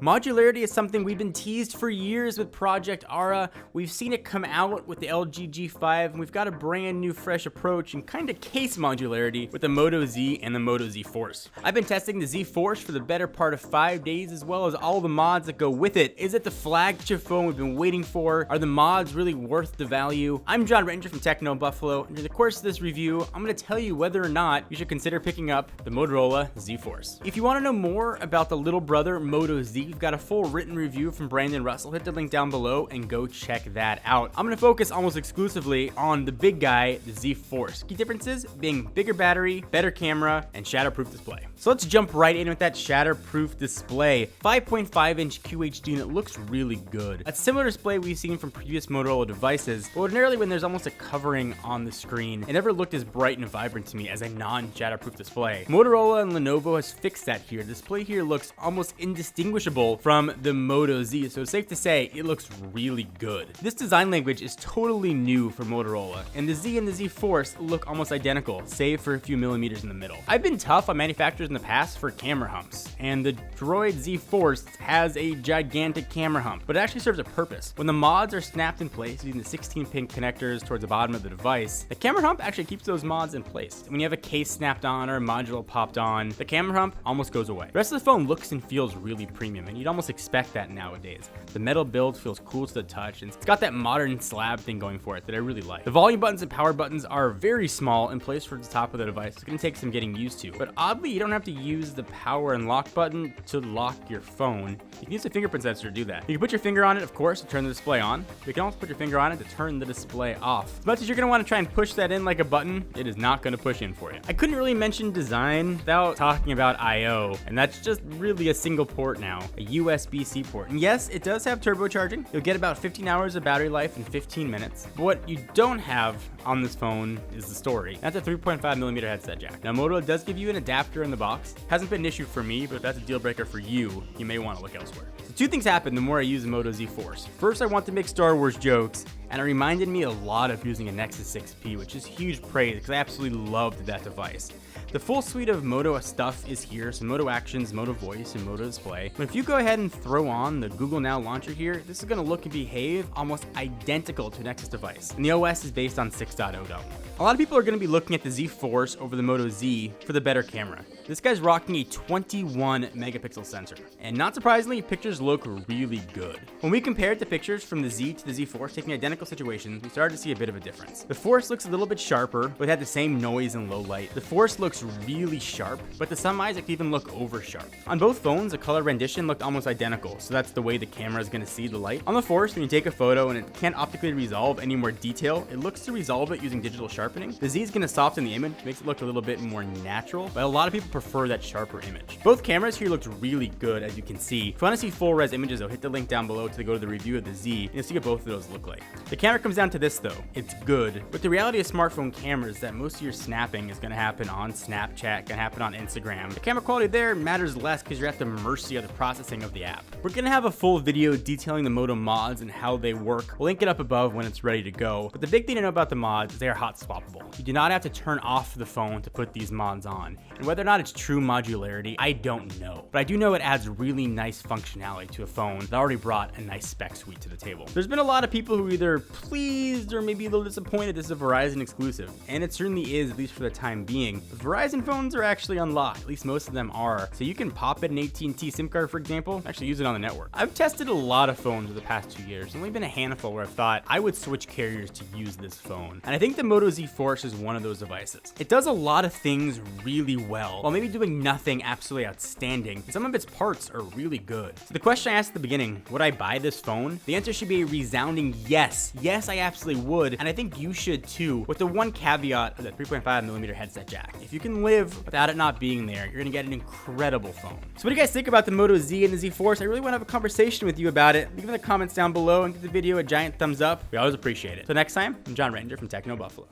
Modularity is something we've been teased for years with Project Ara. We've seen it come out with the LG G5, and we've got a brand new fresh approach and kind of case modularity with the Moto Z and the Moto Z Force. I've been testing the Z Force for the better part of 5 days, as well as all the mods that go with it. Is it the flagship phone we've been waiting for? Are the mods really worth the value? I'm John Ranger from Techno Buffalo, and in the course of this review, I'm going to tell you whether or not you should consider picking up the Motorola Z Force. If you want to know more about the little brother Moto Z, we've got a full written review from Brandon Russell. Hit the link down below and go check that out. I'm going to focus almost exclusively on the big guy, the Z Force. Key differences being bigger battery, better camera, and shatterproof display. So let's jump right in with that shatterproof display. 5.5-inch QHD, and it looks really good. A similar display we've seen from previous Motorola devices, but ordinarily when there's almost a covering on the screen, it never looked as bright and vibrant to me as a non-shatterproof display. Motorola and Lenovo has fixed that here. The display here looks almost indistinguishable from the Moto Z, so it's safe to say it looks really good. This design language is totally new for Motorola, and the Z and the Z Force look almost identical, save for a few millimeters in the middle. I've been tough on manufacturers in the past for camera humps, and the Droid Z Force has a gigantic camera hump, but it actually serves a purpose. When the mods are snapped in place using the 16-pin connectors towards the bottom of the device, the camera hump actually keeps those mods in place. When you have a case snapped on or a module popped on, the camera hump almost goes away. The rest of the phone looks and feels really premium, and you'd almost expect that nowadays. The metal build feels cool to the touch, and it's got that modern slab thing going for it that I really like. The volume buttons and power buttons are very small and placed towards the top of the device. It's going to take some getting used to, but oddly, you don't have to use the power and lock button to lock your phone. You can use the fingerprint sensor to do that. You can put your finger on it, of course, to turn the display on. But you can also put your finger on it to turn the display off. As much as you're going to want to try and push that in like a button, it is not going to push in for you. I couldn't really mention design without talking about I/O, and that's just really a single port now, a USB-C port. And yes, it does have turbocharging. You'll get about 15 hours of battery life in 15 minutes. But what you don't have on this phone is the story. That's a 3.5mm headset jack. Now, Motorola does give you an adapter in the box. Hasn't been an issue for me, but if that's a deal breaker for you, you may want to look elsewhere. So two things happen the more I use the Moto Z Force. First, I want to make Star Wars jokes, and it reminded me a lot of using a Nexus 6P, which is huge praise because I absolutely loved that device. The full suite of Moto stuff is here, so Moto Actions, Moto Voice, and Moto Display. But if you go ahead and throw on the Google Now launcher here, this is going to look and behave almost identical to a Nexus device. And the OS is based on 6.0.1. A lot of people are going to be looking at the Z Force over the Moto Z for the better camera. This guy's rocking a 21 megapixel sensor, and not surprisingly, pictures look really good. When we compared the pictures from the Z to the Z Force, taking identical situations, we started to see a bit of a difference. The Force looks a little bit sharper, but had the same noise and low light. The Force looks really sharp, but to some eyes, it can even look over sharp. On both phones, the color rendition looked almost identical, so that's the way the camera is going to see the light. On the Force, when you take a photo and it can't optically resolve any more detail, it looks to resolve it using digital sharpening. The Z is going to soften the image, makes it look a little bit more natural, but a lot of people prefer that sharper image. Both cameras here looked really good, as you can see. If you want to see full res images, though, hit the link down below to go to the review of the Z, and you'll see what both of those look like. The camera comes down to this, though. It's good, but the reality of smartphone cameras is that most of your snapping is going to happen on Snapchat, going to happen on Instagram. The camera quality there matters less because you're at the mercy of the processing of the app. We're going to have a full video detailing the Moto Mods and how they work. We'll link it up above when it's ready to go, but the big thing to know about the mods is they are hot swappable. You do not have to turn off the phone to put these mods on, and whether or not it's true modularity, I don't know, but I do know it adds really nice functionality to a phone that already brought a nice spec suite to the table. There's been a lot of people who are either pleased or maybe a little disappointed this is a Verizon exclusive, and it certainly is, at least for the time being. But Verizon phones are actually unlocked, at least most of them are, so you can pop in an AT&T SIM card, for example, actually use it on the network. I've tested a lot of phones over the past 2 years. There's only been a handful where I've thought I would switch carriers to use this phone, and I think the Moto Z Force is one of those devices. It does a lot of things really well, while maybe doing nothing absolutely outstanding, and some of its parts are really good. So the question I asked at the beginning, would I buy this phone? The answer should be a resounding yes. Yes, I absolutely would, and I think you should too, with the one caveat of that 3.5mm headset jack. If you can live without it not being there, you're gonna get an incredible phone. So what do you guys think about the Moto Z and the Z Force? I really want to have a conversation with you about it. Leave it in the comments down below and give the video a giant thumbs up. We always appreciate it. So next time, I'm John Ranger from Techno Buffalo.